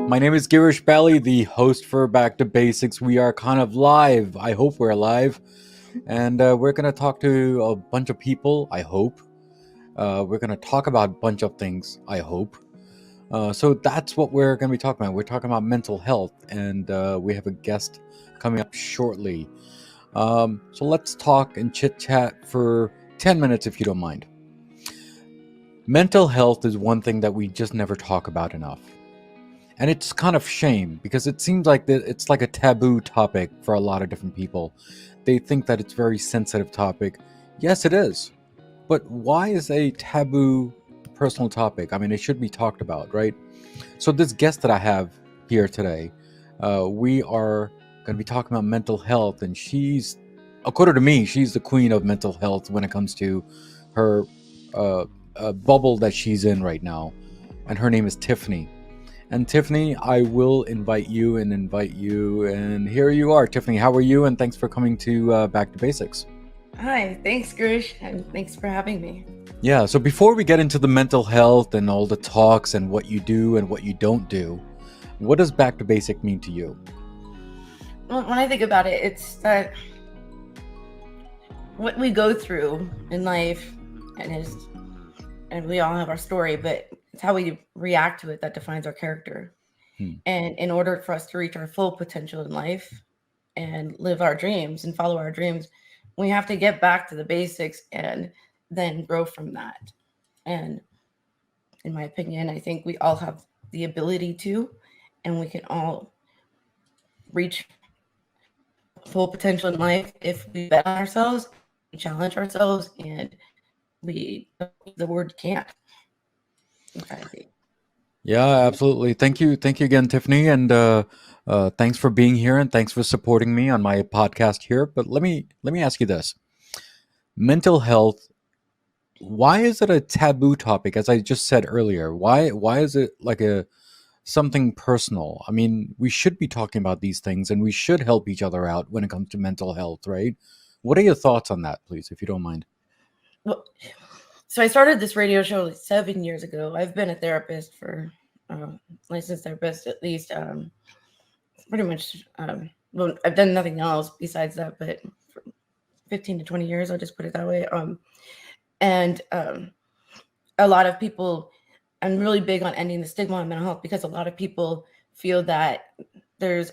My name is Girish, the host for Back2Basics. We are kind of live. I hope we're live. And we're going to talk to a bunch of people, I hope. We're going to talk about a bunch of things, I hope. So that's what we're going to be talking about. We're talking about mental health, and we have a guest coming up shortly. So let's talk and chit chat for 10 minutes if you don't mind. Mental health is one thing that we just never talk about enough. And it's kind of shame because it seems like it's like a taboo topic for a lot of different people. They think that it's a very sensitive topic. Yes, it is. But why is a taboo personal topic? I mean, it should be talked about, right? So this guest that I have here today, we are going to be talking about mental health, and she's, according to me, she's the queen of mental health when it comes to her bubble that she's in right now. And her name is Tiffany. And Tiffany, I will invite you, and here you are. Tiffany, how are you? And thanks for coming to Back2Basics. Hi, thanks, Girish, and thanks for having me. Yeah, so before we get into the mental health and all the talks and what you do and what you don't do, what does Back2Basic mean to you? Well, when I think about it, it's that what we go through in life, and we all have our story, but it's how we react to it that defines our character. And in order for us to reach our full potential in life and live our dreams and follow our dreams, we have to get back to the basics and then grow from that. And in my opinion, I think we all have the ability to, and we can all reach full potential in life if we bet on ourselves, we challenge ourselves, and we the word can't. Yeah, absolutely. Thank you again, Tiffany, and thanks for being here and thanks for supporting me on my podcast here. But let me ask you this: mental health. Why is it a taboo topic? As I just said earlier, why is it like a something personal? I mean, we should be talking about these things, and we should help each other out when it comes to mental health, right? What are your thoughts on that, please, if you don't mind? Well, so I started this radio show like 7 years ago. I've been a therapist for licensed therapist at least pretty much. Well, I've done nothing else besides that, but for 15 to 20 years, I'll just put it that way. And a lot of people, I'm really big on ending the stigma on mental health because a lot of people feel that there's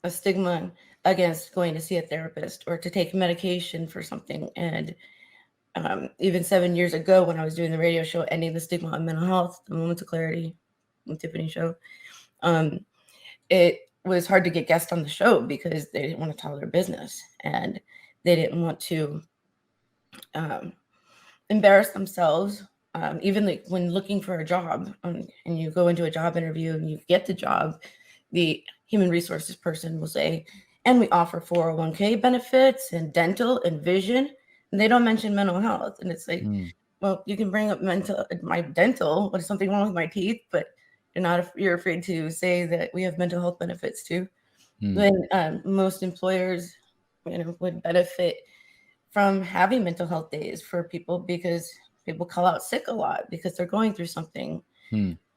a stigma against going to see a therapist or to take medication for something. And even 7 years ago, when I was doing the radio show, Ending the Stigma on Mental Health, the Moments of Clarity, the Tiffany show, it was hard to get guests on the show because they didn't want to tell their business and they didn't want to embarrass themselves. Even like when looking for a job and you go into a job interview and you get the job, the human resources person will say, and we offer 401k benefits and dental and vision. And they don't mention mental health. And it's like, well, you can bring up my dental, what is something wrong with my teeth, but you're afraid to say that we have mental health benefits too. Then most employers, would benefit from having mental health days for people because people call out sick a lot because they're going through something.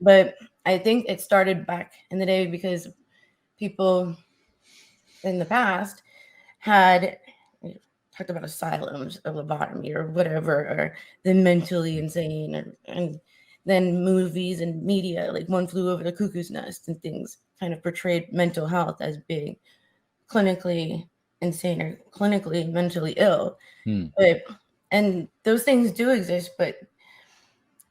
But I think it started back in the day because people in the past had talked about asylums or lobotomy or whatever, or the mentally insane, and then movies and media like One Flew Over the Cuckoo's Nest and things kind of portrayed mental health as being clinically insane or clinically mentally ill. And those things do exist, but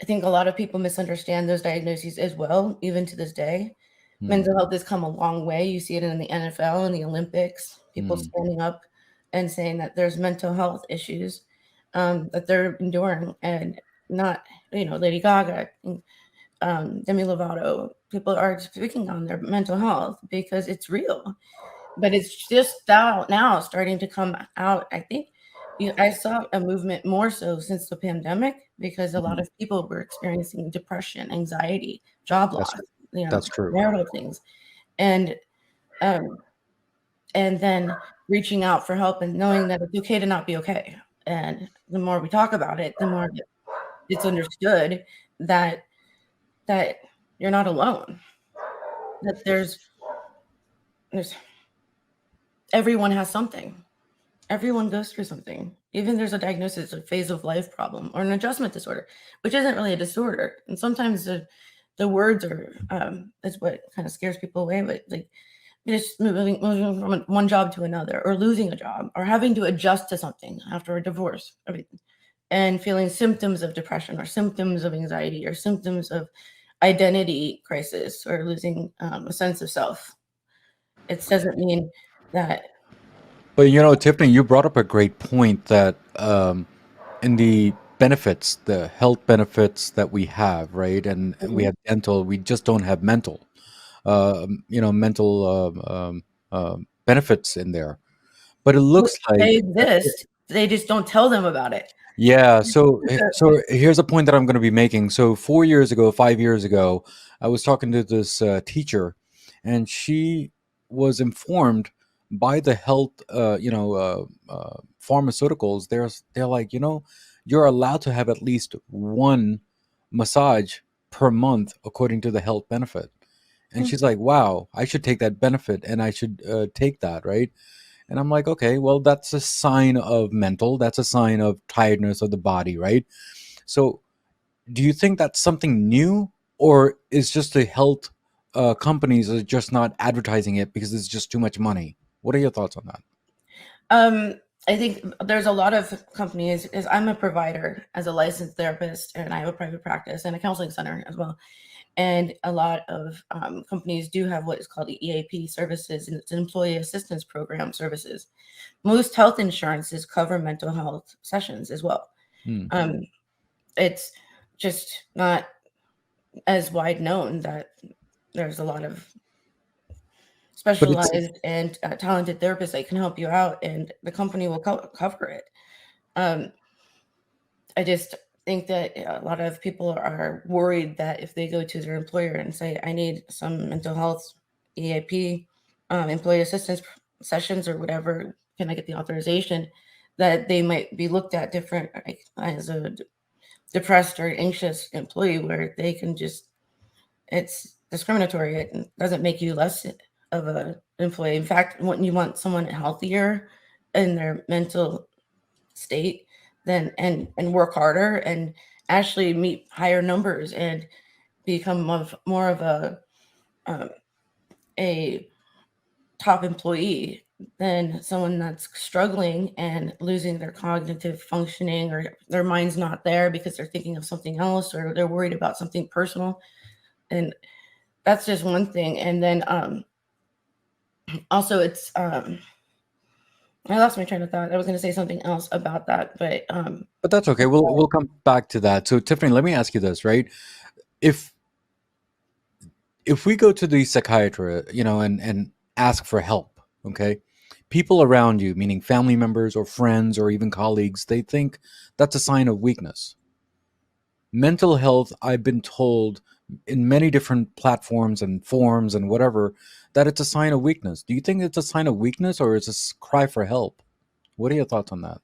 I think a lot of people misunderstand those diagnoses as well, even to this day. Mental health has come a long way. You see it in the NFL and the Olympics, people standing up and saying that there's mental health issues that they're enduring, and not, Lady Gaga, Demi Lovato. People are speaking on their mental health because it's real, but it's just now starting to come out. I think I saw a movement more so since the pandemic because a lot of people were experiencing depression, anxiety, job loss, that's true. marital things, and then reaching out for help and knowing that it's okay to not be okay. And the more we talk about it, the more it's understood that you're not alone. that there's everyone has something. Everyone goes through something. Even there's a diagnosis, a phase of life problem, or an adjustment disorder, which isn't really a disorder. And sometimes the words are is what kind of scares people away. But like just moving from one job to another, or losing a job, or having to adjust to something after a divorce, and feeling symptoms of depression, or symptoms of anxiety, or symptoms of identity crisis, or losing a sense of self. It doesn't mean that. But Tiffany, you brought up a great point that in the benefits, the health benefits that we have, right? And we Mhm. have dental, we just don't have mental, mental benefits in there. But it looks They like, exist. They just don't tell them about it. yeah. So here's a point that I'm going to be making. So 4 years ago, 5 years ago, I was talking to this teacher, and she was informed by the health, pharmaceuticals. They're like, you're allowed to have at least one massage per month according to the health benefit. And Mm. she's like, wow, I should take that benefit, and I should take that, right? And I'm like, okay, well, that's a sign of mental, that's a sign of tiredness of the body, right? So, do you think that's something new, or is just the health companies are just not advertising it because it's just too much money? What are your thoughts on that? Um, I think there's a lot of companies, is I'm a provider as a licensed therapist, and I have a private practice and a counseling center as well. And a lot of companies do have what is called the EAP services, and it's an employee assistance program services. Most health insurances cover mental health sessions as well. Hmm. Um, it's just not as wide known that there's a lot of But it's specialized and talented therapists that can help you out, and the company will cover it. Um, I just think that a lot of people are worried that if they go to their employer and say, I need some mental health EAP, employee assistance sessions or whatever, can I get the authorization, that they might be looked at different, like, as a depressed or anxious employee, where they can just, it's discriminatory. It doesn't make you less of an employee. In fact, when you want someone healthier in their mental state, then and work harder and actually meet higher numbers and become more of um, a top employee than someone that's struggling and losing their cognitive functioning, or their mind's not there because they're thinking of something else, or they're worried about something personal. And that's just one thing. And then also it's I lost my train of thought. I was going to say something else about that, but but that's okay. We'll come back to that. So, Tiffany, let me ask you this, right? If if we go to the psychiatrist, and ask for help, okay, people around you, meaning family members or friends or even colleagues, they think that's a sign of weakness. Mental health, I've been told in many different platforms and forms and whatever, that it's a sign of weakness. Do you think it's a sign of weakness, or is this cry for help? What are your thoughts on that?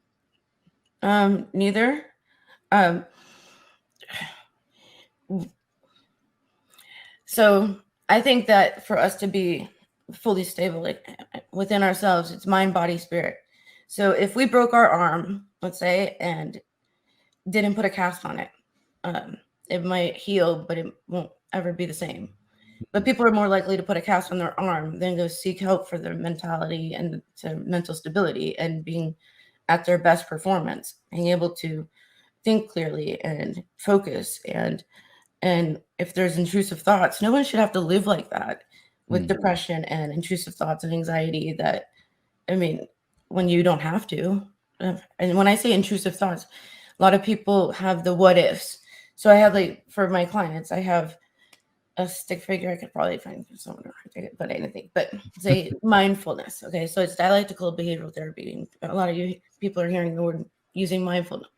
neither. Um, so I think that for us to be fully stable, like within ourselves, it's mind, body, spirit. So if we broke our arm, let's say, and didn't put a cast on it, it might heal, but it won't ever be the same. But people are more likely to put a cast on their arm than go seek help for their mentality and to mental stability and being at their best performance, being able to think clearly and focus. And if there's intrusive thoughts, no one should have to live like that with Hmm. depression and intrusive thoughts and anxiety. That, I mean, when you don't have to. And when I say intrusive thoughts, a lot of people have the what ifs. So I have, like, for my clients, I have a stick figure. I could probably find someone to take it, but anything. But say mindfulness. Okay, so it's dialectical behavioral therapy. A lot of you people are hearing the word using mindfulness.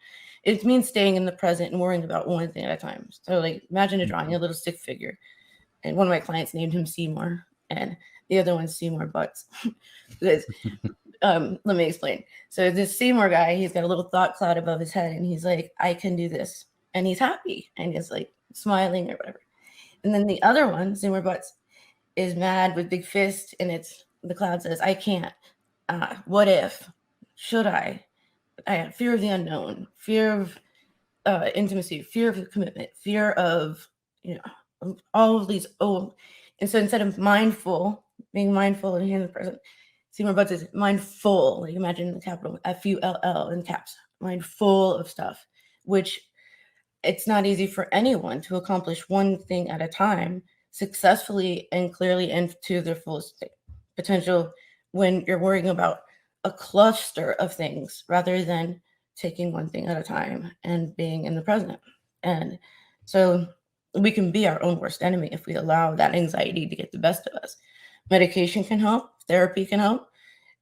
It means staying in the present and worrying about one thing at a time. So, like, imagine drawing a little stick figure, and one of my clients named him Seymour, and the other one's Seymour Butts. Because, let me explain. So this Seymour guy, he's got a little thought cloud above his head, and he's like, I can do this, and he's happy, and he's like smiling or whatever. And then the other one, Seymour Butts, is mad with big fist, and it's the cloud says, I can't. What if? Should I? Fear of the unknown, fear of intimacy, fear of commitment, fear of, all of these. Oh, and so instead of being mindful and here in the present, Seymour Butts is mindful. Like imagine the capital FULL in caps, mindful of stuff, which it's not easy for anyone to accomplish one thing at a time successfully and clearly and to their fullest potential when you're worrying about a cluster of things rather than taking one thing at a time and being in the present. And so we can be our own worst enemy if we allow that anxiety to get the best of us. Medication can help, therapy can help,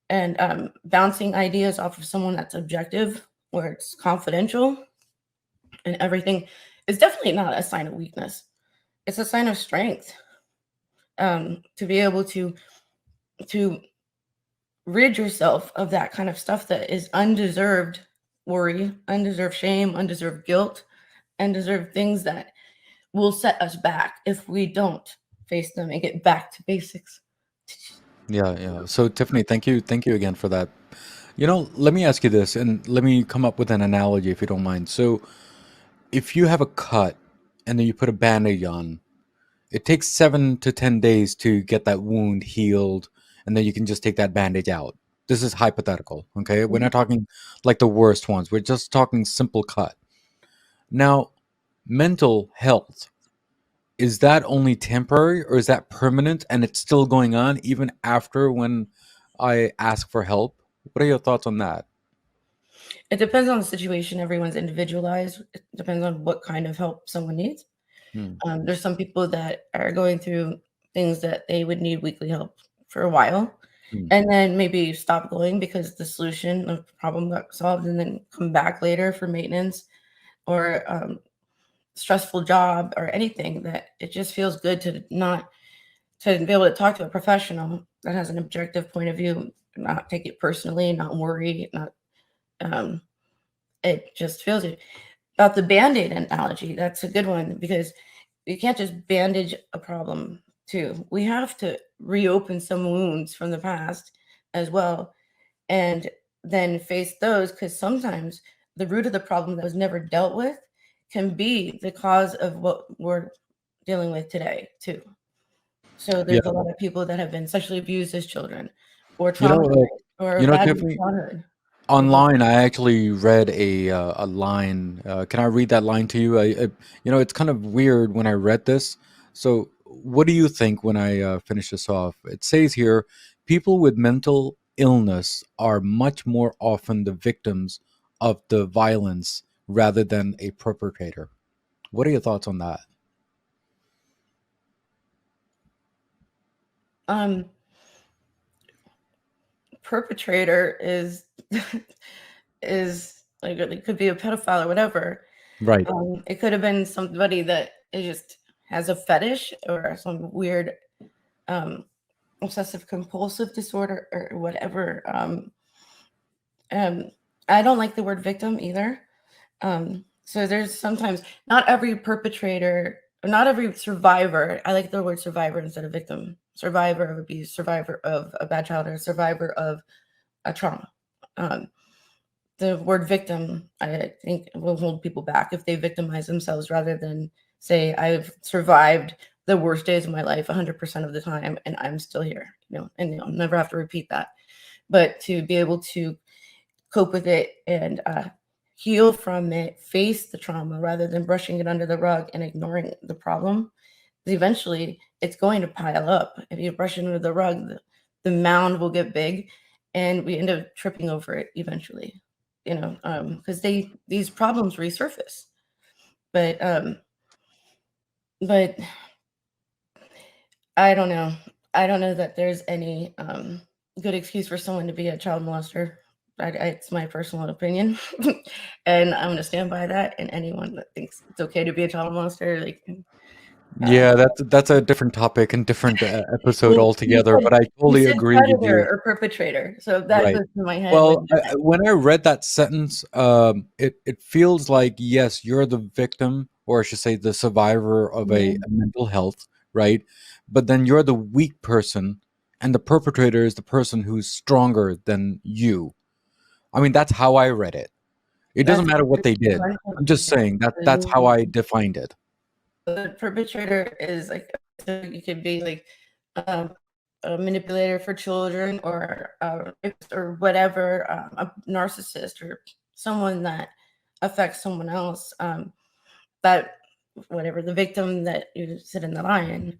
and bouncing ideas off of someone that's objective, where it's confidential and everything, is definitely not a sign of weakness. It's a sign of strength. To be able to rid yourself of that kind of stuff that is undeserved worry, undeserved shame, undeserved guilt, undeserved things that will set us back if we don't face them and get back to basics. Yeah. So Tiffany, thank you again for that. Let me ask you this, and let me come up with an analogy if you don't mind. So, if you have a cut and then you put a bandage on, it takes 7 to 10 days to get that wound healed, and then you can just take that bandage out. This is hypothetical, okay? We're not talking like the worst ones. We're just talking simple cut. Now, mental health, is that only temporary or is that permanent and it's still going on even after when I ask for help? What are your thoughts on that? It depends on the situation. Everyone's individualized. It depends on what kind of help someone needs. Hmm. There's some people that are going through things that they would need weekly help for a while, Hmm. and then maybe stop going because the solution of the problem got solved, and then come back later for maintenance or stressful job or anything that it just feels good to be able to talk to a professional that has an objective point of view, not take it personally, not worry, not it just feels it. About the Band-Aid analogy, that's a good one because you can't just bandage a problem too. We have to reopen some wounds from the past as well, and then face those, because sometimes the root of the problem that was never dealt with can be the cause of what we're dealing with today too. So Yeah, there's a lot of people that have been sexually abused as children or you know, traumatized or bad in Tiffany, childhood. online I actually read a line. Can I read that line to you? It's kind of weird when I read this. So, what do you think when I finish this off? It says here, people with mental illness are much more often the victims of the violence rather than a perpetrator. What are your thoughts on that? Um, Perpetrator is is like it could be a pedophile or whatever. Right. It could have been somebody that is just has a fetish or some weird obsessive compulsive disorder or whatever. I don't like the word victim either. So there's sometimes not every perpetrator, or not every survivor. I like the word survivor instead of victim. Survivor of abuse, survivor of a bad childhood, survivor of a trauma. The word victim, I think, will hold people back if they victimize themselves rather than say, I've survived the worst days of my life 100% of the time and I'm still here, and I'll never have to repeat that. But to be able to cope with it and heal from it, face the trauma rather than brushing it under the rug and ignoring the problem, eventually it's going to pile up. If you brush it under the rug, the mound will get big and we end up tripping over it eventually, because these problems resurface. But I don't know. I don't know that there's any good excuse for someone to be a child molester. It's my personal opinion, and I'm going to stand by that. And anyone that thinks it's okay to be a child molester, like, Yeah, that's a different topic and different episode well, you altogether. said But I you totally said agree with predator you. or perpetrator, so that Right. goes through my head Well, when when I read that sentence, it feels like yes, you're the victim, or I should say, the survivor of a Mhm. mental health, right? But then you're the weak person, and the perpetrator is the person who's stronger than you. I mean, that's how I read it. It doesn't That's matter what they did. I'm just saying that that's how I defined it. the perpetrator is like, so you could be like um, a manipulator for children, or or whatever, a narcissist, or someone that affects someone else. That whatever the victim that you sit in the line,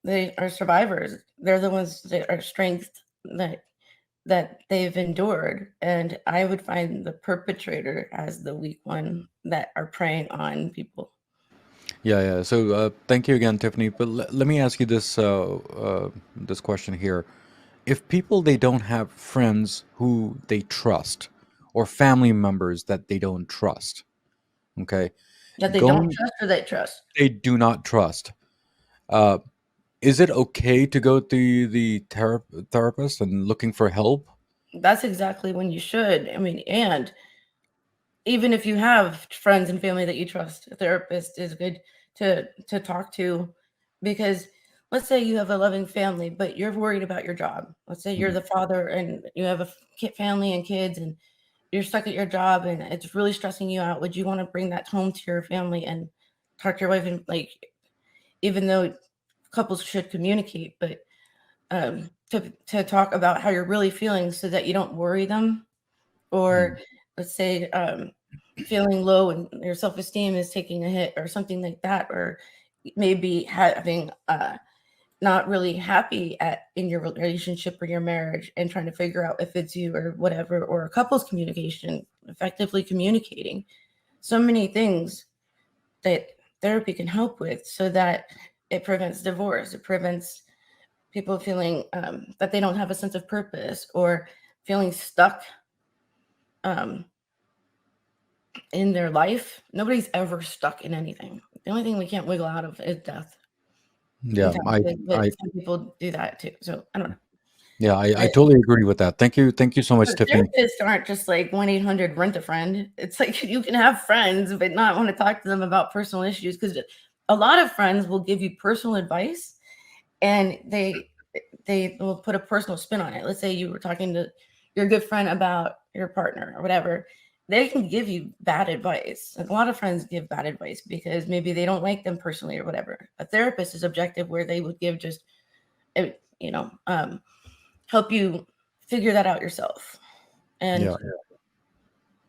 they are survivors. They're the ones that are strength that they've endured, and I would find the perpetrator as the weak one that are preying on people. Yeah, yeah. So thank you again, Tiffany. But let me ask you this question here: if people they don't have friends who they trust, or family members that they don't trust, okay, That they don't going trust or they trust. they do not trust. Uh, is it okay to go to the therapist and looking for help? That's exactly when you should. I mean, and even if you have friends and family that you trust, a therapist is good to talk to, because let's say you have a loving family, but you're worried about your job. Let's say you're Mhm. the father and you have a family and kids, and you're stuck at your job and it's really stressing you out. Would you want to bring that home to your family and talk to your wife? And like, even though couples should communicate, but to talk about how you're really feeling so that you don't worry them, or Mhm. let's say feeling low and your self-esteem is taking a hit or something like that, or maybe having not really happy in your relationship or your marriage, and trying to figure out if it's you or whatever, or a couple's communication, effectively communicating. So many things that therapy can help with, so that it prevents divorce, it prevents people feeling that they don't have a sense of purpose, or feeling stuck um, in their life. Nobody's ever stuck in anything. The only thing we can't wiggle out of is death. Yeah, Sometimes, but I, some people do that too. So I don't know. yeah, I But totally agree with that. Thank you so much, Tiffany. therapists aren't just like 1-800 rent a friend. It's like you can have friends, but not want to talk to them about personal issues, because a lot of friends will give you personal advice, and they will put a personal spin on it. Let's say you were talking to your good friend about your partner or whatever. They can give you bad advice. A lot of friends give bad advice because maybe they don't like them personally or whatever. A therapist is objective, where they would give just, uh, you know, help you figure that out yourself. Yeah. And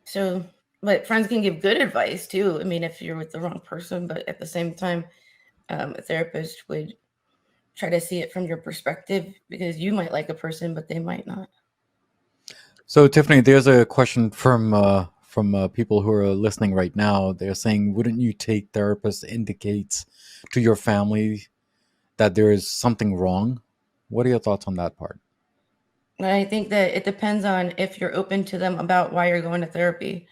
so, but friends can give good advice too. I mean, if you're with the wrong person, but at the same time, a therapist would try to see it from your perspective, because you might like a person, but they might not. So, Tiffany, there's a question from people who are listening right now. They're saying, "Wouldn't you take therapist indicates to your family that there is something wrong?" What are your thoughts on that part? I think that it depends on if you're open to them about why you're going to therapy.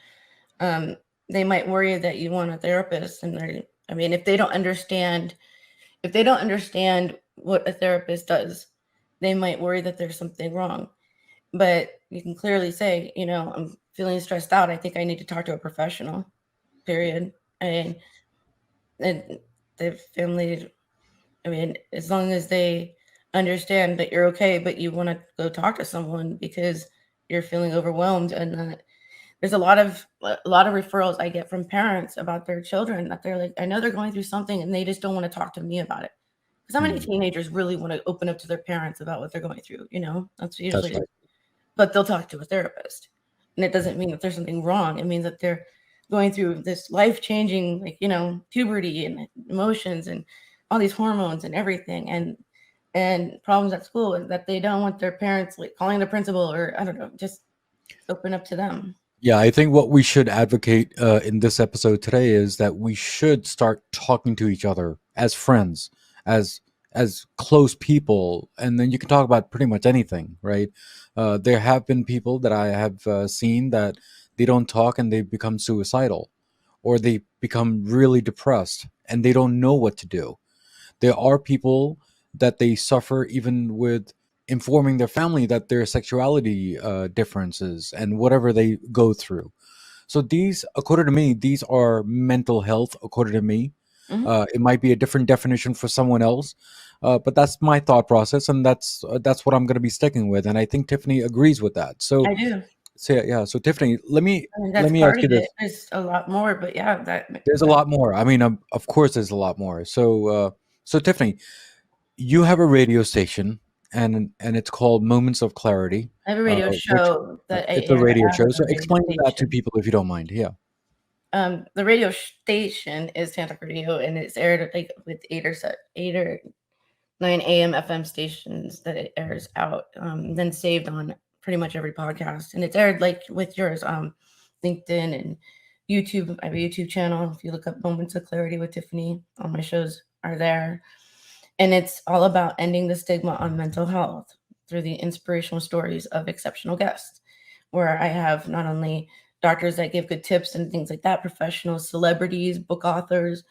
Um, they might worry that you want a therapist, and I mean, if they don't understand what a therapist does, they might worry that there's something wrong. But you can clearly say, I'm feeling stressed out. I think I need to talk to a professional. Period. And the family, I mean, as long as they understand that you're okay, but you want to go talk to someone because you're feeling overwhelmed, and that there's a lot of referrals I get from parents about their children, that they're like, I know they're going through something and they just don't want to talk to me about it. Because how many Hmm. teenagers really want to open up to their parents about what they're going through? That's That's usually, right. but they'll talk to a therapist. And it doesn't mean that there's something wrong. It means that they're going through this life changing, like, puberty and emotions and all these hormones and everything, and problems at school, and that they don't want their parents like calling the principal, or I don't know, just open up to them. Yeah, I think what we should advocate in this episode today is that we should start talking to each other as friends, as close people, and then you can talk about pretty much anything, right? There have been people that I have seen that they don't talk and they become suicidal, or they become really depressed and they don't know what to do. There are people that they suffer even with informing their family that their sexuality differences and whatever they go through. So these, according to me, these are mental health, according to me. Hmm. It might be a different definition for someone else, but that's my thought process, and that's what I'm going to be sticking with. And I think Tiffany agrees with that. I do. So yeah. So Tiffany, let me I mean, let that's me ask part you of it. this. There's a lot more, but yeah, There's a that lot more. I mean, of course, there's a lot more. So Tiffany, you have a radio station, and it's called Moments of Clarity, I have a radio which show that I it's a air radio out show. of So the radio explain that to station. people if you don't mind. Yeah. The radio station is Santa Radio, and it's aired like with 8 or 9 a.m. FM stations that it airs out, then saved on pretty much every podcast, and it's aired like with yours, LinkedIn and YouTube. I have a YouTube channel. If you look up Moments of Clarity with Tiffany, all my shows are there, and it's all about ending the stigma on mental health through the inspirational stories of exceptional guests, where I have not only doctors that give good tips and things like that, professionals, celebrities, book authors,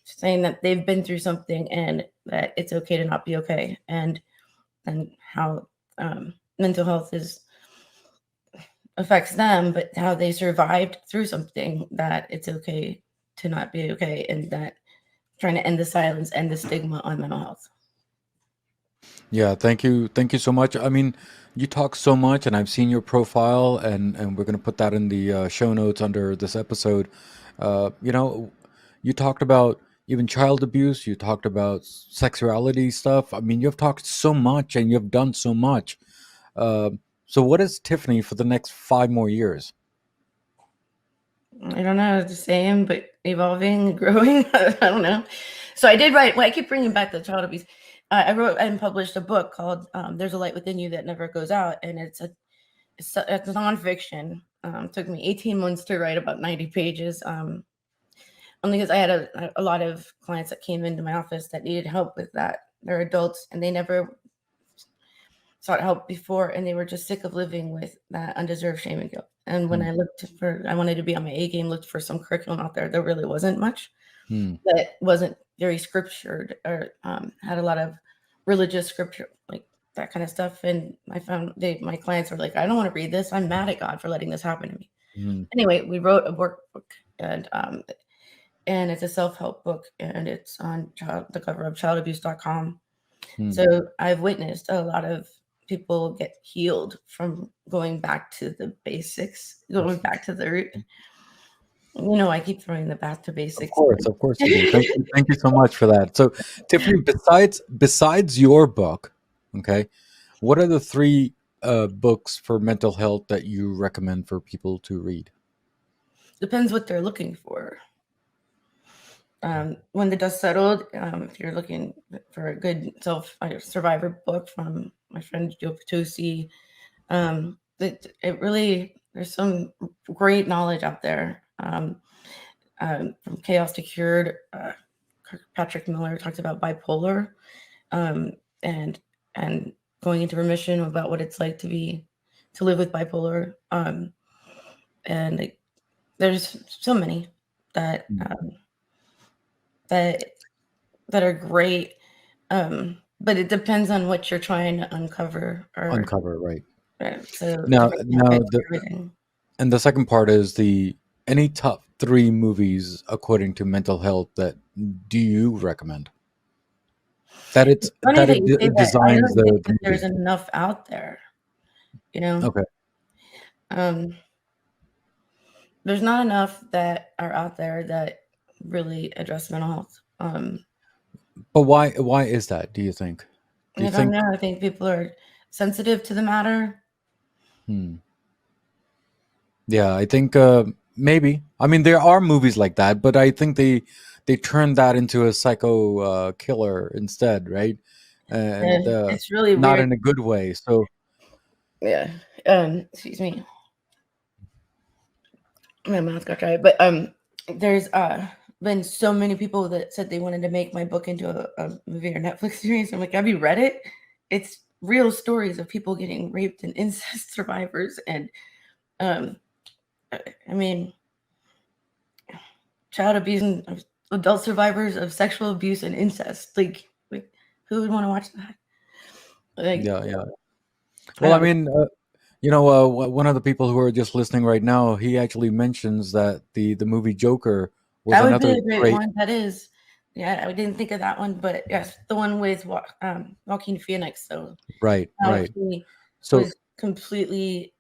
saying that they've been through something and that it's okay to not be okay, and how mental health is affects them, but how they survived through something, that it's okay to not be okay, and that trying to end the silence, end the stigma on mental health. Yeah, thank you so much. I mean, you talk so much, and I've seen your profile, and we're gonna put that in the show notes under this episode. You know, you talked about even child abuse. You talked about sexuality stuff. I mean, you've talked so much, and you've done so much. Uh, so, what is Tiffany for the next 5 more years? I don't know, the same, but evolving, growing. I don't know. So I did write. Well, I keep bringing back the child abuse. I wrote and published a book called "There's a Light Within You That Never Goes Out," and it's nonfiction. Took me 18 months to write, about 90 pages. Only because I had a lot of clients that came into my office that needed help with that. They're adults and they never sought help before, and they were just sick of living with that undeserved shame and guilt. And when Hmm. I wanted to be on my A game, looked for some curriculum out there. There really wasn't much Hmm. that wasn't very scriptured or had a lot of religious scripture, like that kind of stuff. And I found my clients were like, I don't want to read this. I'm mad at God for letting this happen to me. Hmm. Anyway, we wrote a workbook, and it's a self-help book, and it's on the cover of childabuse.com. Hmm. So I've witnessed a lot of people get healed from going back to the basics, going back to the root. I keep throwing the back to basics. Of course you do. Thank you so much for that. So, Tiffany, besides your book, okay, what are the three books for mental health that you recommend for people to read? Depends what they're looking for. When the dust settled, if you're looking for a good survivor book from my friend Joe Patusi, it really, there's some great knowledge out there. From Chaos to Cured, Patrick Miller talks about bipolar, um, and and going into remission, about what it's like to live with bipolar, and like, there's so many that that that are great, but it depends on what you're trying to uncover, or Uncover, right? so Now, different now, topics, everything. and the second part is the any top three movies according to mental health that do you recommend? It's funny That that it you say that. I designs don't think the that there's movie. enough out there. You know, Okay, um, there's not enough that are out there that really address mental health. but why is that? Do you think? Do you I don't think? know. I think people are sensitive to the matter. Hmm. Yeah, I think maybe. I mean, there are movies like that, but I think they turn that into a psycho killer instead, right? And And it's really not weird. in a good way. So Yeah. Excuse me. My mouth got dry. But there's been so many people that said they wanted to make my book into a movie or Netflix series. I'm like, have you read it? It's real stories of people getting raped and incest survivors, and um I mean, child abuse and adult survivors of sexual abuse and incest. Like who would want to watch that? Like, yeah, yeah. Well, I um, mean, one of the people who are just listening right now, he actually mentions that the movie Joker was that would be another a great great. one. That is, Yeah, I didn't think of that one, but yes, the one with Joaquin Phoenix. So Right, how right. he So was completely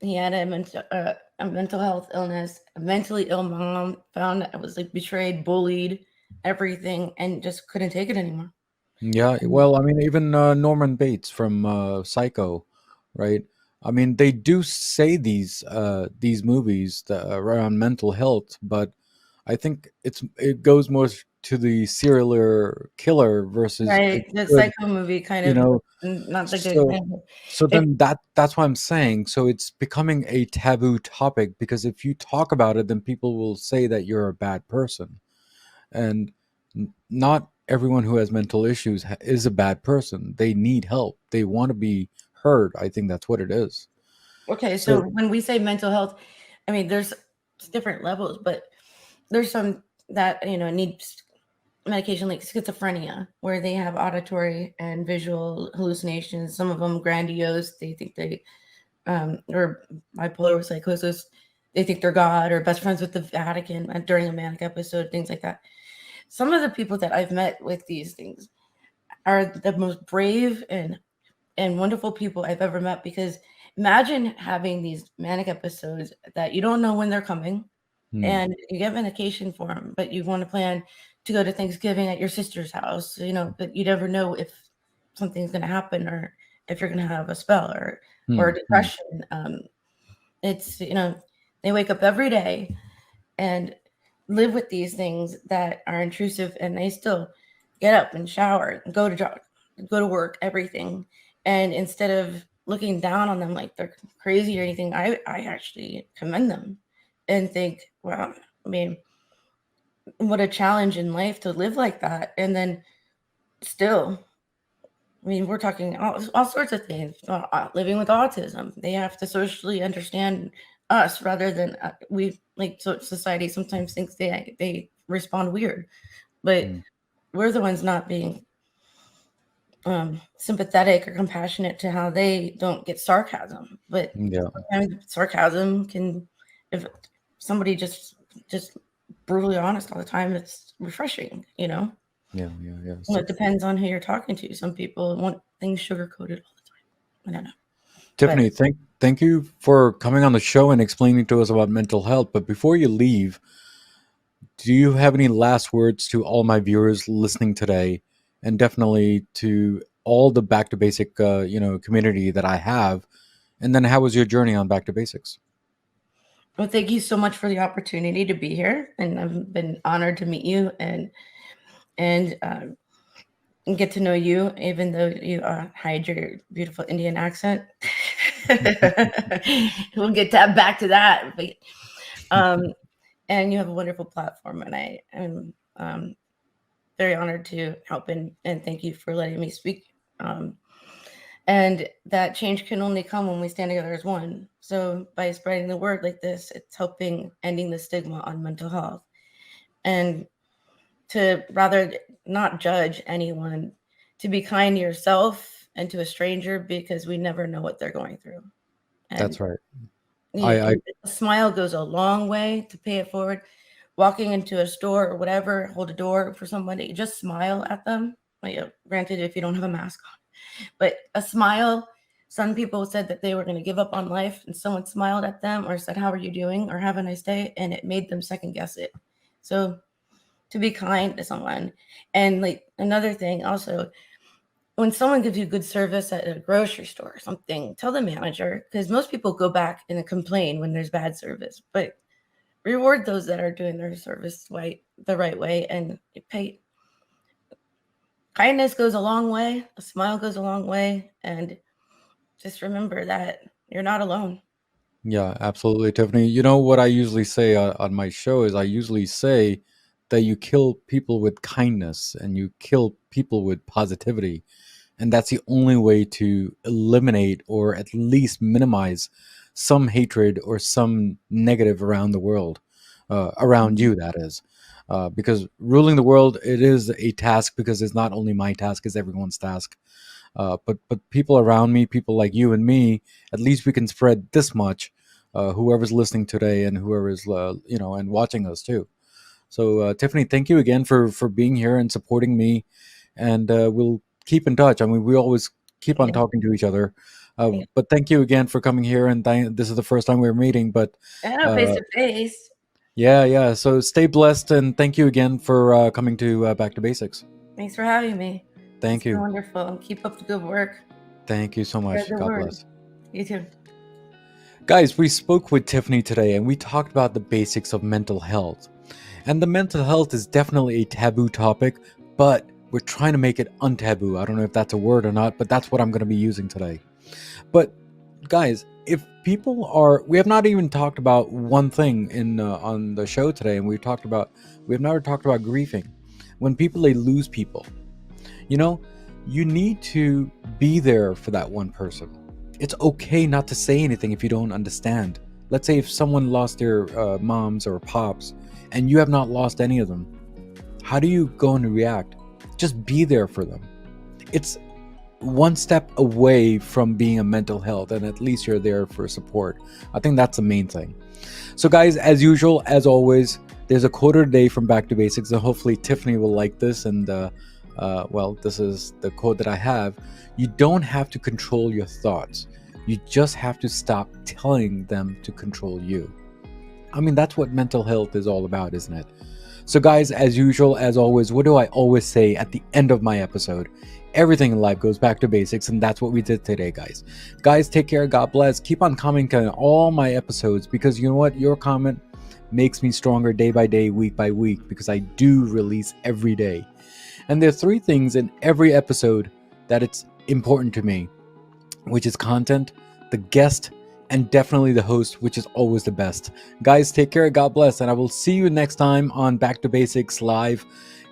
he had a mental health illness, a mentally ill mom, found that was like betrayed, bullied, everything, and just couldn't take it anymore. yeah, And well, I mean, even Norman Bates from Psycho, right? I mean, they do say these movies that are around mental health, but I think it goes more to the serial killer versus a right, the good, Psycho movie kind you of know. not the good So example. so It then that's what I'm saying. So it's becoming a taboo topic because if you talk about it, then people will say that you're a bad person, and not everyone who has mental issues is a bad person. They need help. They want to be heard. I think that's what it is. okay, so So when we say mental health, I mean there's different levels, but there's some that need medication like schizophrenia where they have auditory and visual hallucinations, some of them grandiose, they think they or bipolar with psychosis, they think they're God or best friends with the Vatican during a manic episode, things like that. Some of the people that I've met with these things are the most brave and wonderful people I've ever met, because imagine having these manic episodes that you don't know when they're coming, hmm, and you get medication for them, but you want to plan to go to Thanksgiving at your sister's house, but you never know if something's going to happen or if you're going to have a spell or hmm, hmm, depression. It's they wake up every day and live with these things that are intrusive, and they still get up and shower and go to work, everything. And instead of looking down on them like they're crazy or anything, I actually commend them and think, wow, I mean, what a challenge in life to live like that. And then still, I mean, we're talking all sorts of things. Living with autism, they have to socially understand us rather than we like. So society sometimes thinks they respond weird, but hmm. we're the ones not being sympathetic or compassionate to how they don't get sarcasm. But Yeah, sometimes sarcasm can, if somebody just brutally honest all the time, it's refreshing. yeah, yeah, yeah. Well, So it depends on who you're talking to. Some people want things sugar coated all the time. I don't know, but Tiffany, thank you for coming on the show and explaining to us about mental health. But before you leave, do you have any last words to all my viewers listening today, and definitely to all the Back to Basic, community that I have? And then, how was your journey on Back to Basics? well, thank you so much for the opportunity to be here, and I've been honored to meet you and get to know you, even though you hide your beautiful Indian accent. We'll get back to that, but um, and you have a wonderful platform, and I am very honored to help and thank you for letting me speak. And that change can only come when we stand together as one. So by spreading the word like this, it's helping ending the stigma on mental health, and to rather not judge anyone, to be kind to yourself and to a stranger, because we never know what they're going through. And That's right. I a smile goes a long way to pay it forward. Walking into a store or whatever, hold a door for somebody, just smile at them. Like, granted, if you don't have a mask on, but a smile. Some people said that they were going to give up on life, and someone smiled at them or said, "How are you doing?" or "Have a nice day," and it made them second guess it. So to be kind to someone. And like another thing also, when someone gives you good service at a grocery store or something, tell the manager, because most people go back and complain when there's bad service, but reward those that are doing their service the right way, and pay. Kindness goes a long way, a smile goes a long way, and just remember that you're not alone. Yeah, absolutely, Tiffany. You know what I usually say on my show is I usually say that you kill people with kindness and you kill people with positivity, and that's the only way to eliminate or at least minimize some hatred or some negative around the world, around Mhm. you, that is. Because ruling the world, it is a task, because it's not only my task, it's everyone's task. But people around me, people like you and me, at least we can spread this much. Whoever's listening today and whoever's and watching us too. So Tiffany, thank you again for being here and supporting me, and we'll keep in touch. I mean, we always keep on Yeah. talking to each other. Yeah. But thank you again for coming here, and this is the first time we're meeting. But I know, face uh, to face. yeah, yeah. So stay blessed, and thank you again for coming to Back to Basics. Thanks for having me. It's Thank been you. wonderful. Keep up the good work. Thank you so Spread much. the God word. bless. You too. Guys, we spoke with Tiffany today and we talked about the basics of mental health. And the mental health is definitely a taboo topic, but we're trying to make it untaboo. I don't know if that's a word or not, but that's what I'm going to be using today. But guys, if people are, we have not even talked about one thing in on the show today, and we have never talked about grieving. When people they lose people, you know, you need to be there for that one person. It's okay not to say anything if you don't understand. Let's say if someone lost their moms or pops and you have not lost any of them, how do you go and react? Just be there for them. It's one step away from being a mental health, and at least you're there for support. I think that's the main thing. So, guys, as usual, as always, there's a quote of the day from Back to Basics, and hopefully Tiffany will like this. And well, this is the quote that I have. You don't have to control your thoughts. You just have to stop telling them to control you. I mean, that's what mental health is all about, isn't it? So, guys, as usual, as always, what do I always say at the end of my episode? Everything in life goes back to basics, and that's what we did today, guys. Guys, take care. God bless. Keep on commenting on all my episodes, because you know what? Your comment makes me stronger day by day, week by week, because I do release every day. And there are three things in every episode that it's important to me, which is content, the guest, and definitely the host, which is always the best. Guys, take care. God bless. And I will see you next time on Back to Basics Live.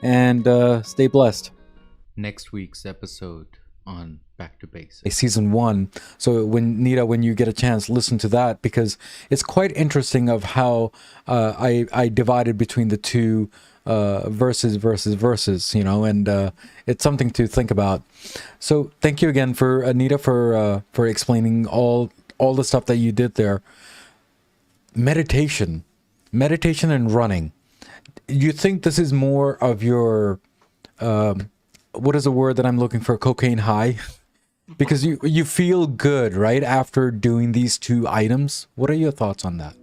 And stay blessed. Next week's episode on Back to Basics, season 1. So when you get a chance, listen to that, because it's quite interesting of how I divided between the two verses, you know, and it's something to think about. So thank you again for Anita for explaining all the stuff that you did there. Meditation and running. You think this is more of your what is the word that I'm looking for? Cocaine high? Because you feel good, right, after doing these two items. What are your thoughts on that?